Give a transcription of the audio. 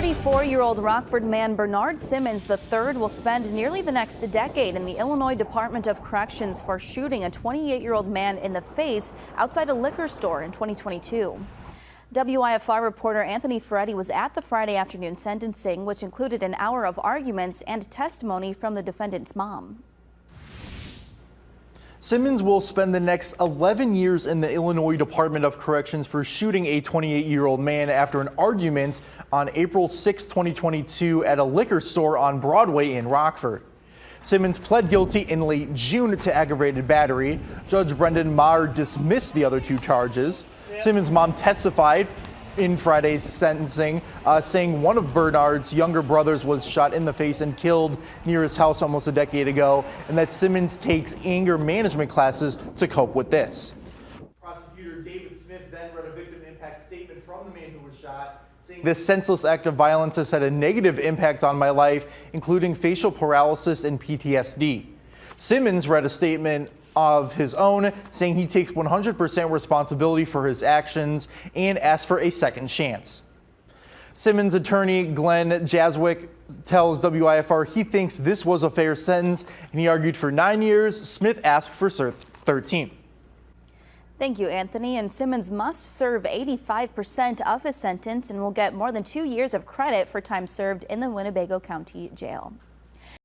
34-year-old Rockford man Bernard Simmons III will spend nearly the next decade in the Illinois Department of Corrections for shooting a 28-year-old man in the face outside a liquor store in 2022. WIFR reporter Anthony Ferretti was at the Friday afternoon sentencing, which included an hour of arguments and testimony from the defendant's mom. Simmons will spend the next 11 years in the Illinois Department of Corrections for shooting a 28-year-old man after an argument on April 6, 2022 at a liquor store on Broadway in Rockford. Simmons pled guilty in late June to aggravated battery. Judge Brendan Maher dismissed the other two charges. Simmons' mom testified in Friday's sentencing, saying one of Bernard's younger brothers was shot in the face and killed near his house almost a decade ago, and that Simmons takes anger management classes to cope with this. Prosecutor David Smith then read a victim impact statement from the man who was shot, saying this senseless act of violence has had a negative impact on my life, including facial paralysis and PTSD. Simmons read a statement of his own, saying he takes 100% responsibility for his actions and asked for a second chance. Simmons' attorney Glenn Jaswick tells WIFR he thinks this was a fair sentence, and he argued for 9 years. Smith asked for 13. Thank you, Anthony. And Simmons must serve 85% of his sentence and will get more than 2 years of credit for time served in the Winnebago County Jail.